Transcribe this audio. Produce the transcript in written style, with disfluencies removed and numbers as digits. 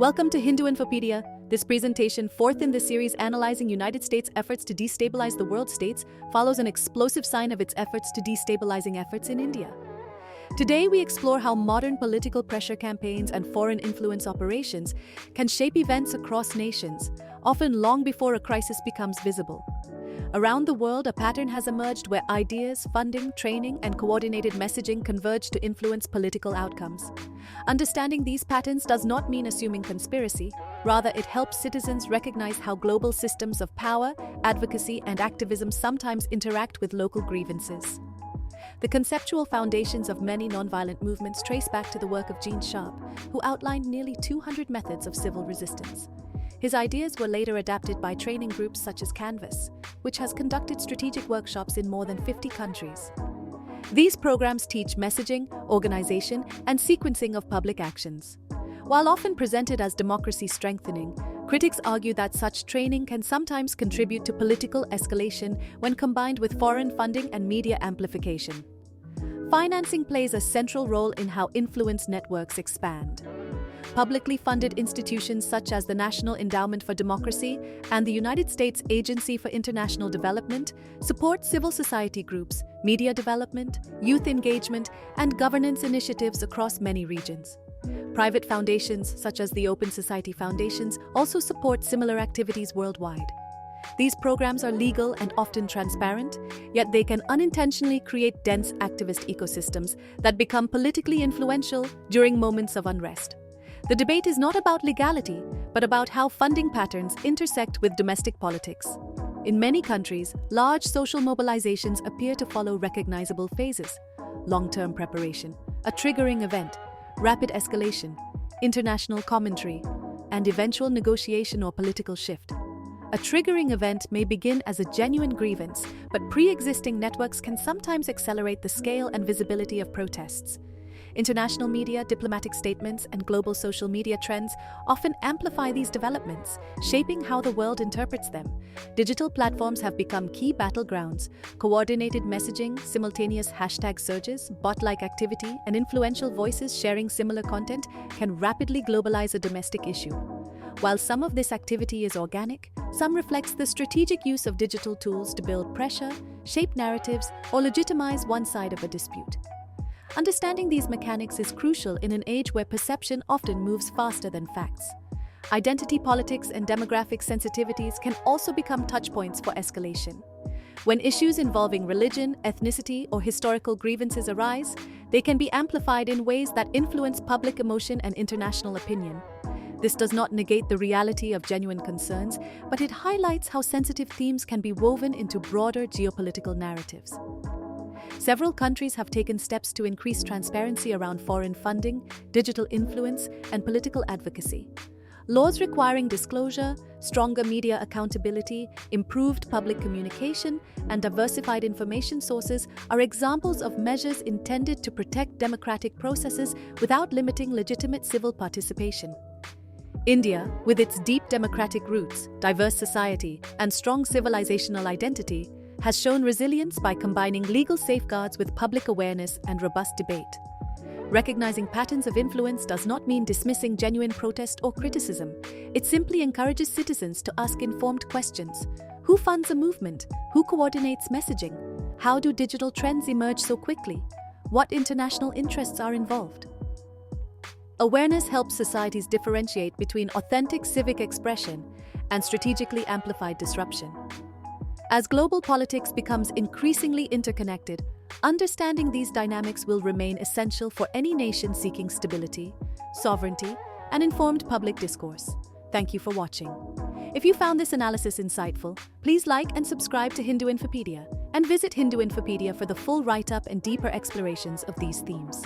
Welcome to HinduinfoPedia. This presentation, fourth in the series analyzing United States efforts to destabilize the world states, follows an explosive sign of its efforts to destabilizing efforts in India. Today we explore how modern political pressure campaigns and foreign influence operations can shape events across nations, often long before a crisis becomes visible. Around the world, a pattern has emerged where ideas, funding, training, and coordinated messaging converge to influence political outcomes. Understanding these patterns does not mean assuming conspiracy. Rather, it helps citizens recognize how global systems of power, advocacy, and activism sometimes interact with local grievances. The conceptual foundations of many nonviolent movements trace back to the work of Gene Sharp, who outlined nearly 200 methods of civil resistance. His ideas were later adapted by training groups such as Canvas, which has conducted strategic workshops in more than 50 countries. These programs teach messaging, organization, and sequencing of public actions. While often presented as democracy strengthening, critics argue that such training can sometimes contribute to political escalation when combined with foreign funding and media amplification. Financing plays a central role in how influence networks expand. Publicly funded institutions such as the National Endowment for Democracy and the United States Agency for International Development support civil society groups, media development, youth engagement, and governance initiatives across many regions. Private foundations such as the Open Society Foundations also support similar activities worldwide. These programs are legal and often transparent, yet they can unintentionally create dense activist ecosystems that become politically influential during moments of unrest. The debate is not about legality, but about how funding patterns intersect with domestic politics. In many countries, large social mobilizations appear to follow recognizable phases: long-term preparation, a triggering event, rapid escalation, international commentary, and eventual negotiation or political shift. A triggering event may begin as a genuine grievance, but pre-existing networks can sometimes accelerate the scale and visibility of protests. International media, diplomatic statements, and global social media trends often amplify these developments, shaping how the world interprets them. Digital platforms have become key battlegrounds. Coordinated messaging, simultaneous hashtag surges, bot-like activity, and influential voices sharing similar content can rapidly globalize a domestic issue. While some of this activity is organic, some reflects the strategic use of digital tools to build pressure, shape narratives, or legitimize one side of a dispute. Understanding these mechanics is crucial in an age where perception often moves faster than facts. Identity politics and demographic sensitivities can also become touchpoints for escalation. When issues involving religion, ethnicity, or historical grievances arise, they can be amplified in ways that influence public emotion and international opinion. This does not negate the reality of genuine concerns, but it highlights how sensitive themes can be woven into broader geopolitical narratives. Several countries have taken steps to increase transparency around foreign funding, digital influence, and political advocacy. Laws requiring disclosure, stronger media accountability, improved public communication, and diversified information sources are examples of measures intended to protect democratic processes without limiting legitimate civil participation. India, with its deep democratic roots, diverse society, and strong civilizational identity, has shown resilience by combining legal safeguards with public awareness and robust debate. Recognizing patterns of influence does not mean dismissing genuine protest or criticism. It simply encourages citizens to ask informed questions. Who funds a movement? Who coordinates messaging? How do digital trends emerge so quickly? What international interests are involved? Awareness helps societies differentiate between authentic civic expression and strategically amplified disruption. As global politics becomes increasingly interconnected, understanding these dynamics will remain essential for any nation seeking stability, sovereignty, and informed public discourse. Thank you for watching. If you found this analysis insightful, please like and subscribe to HinduinfoPedia, and visit HinduinfoPedia for the full write-up and deeper explorations of these themes.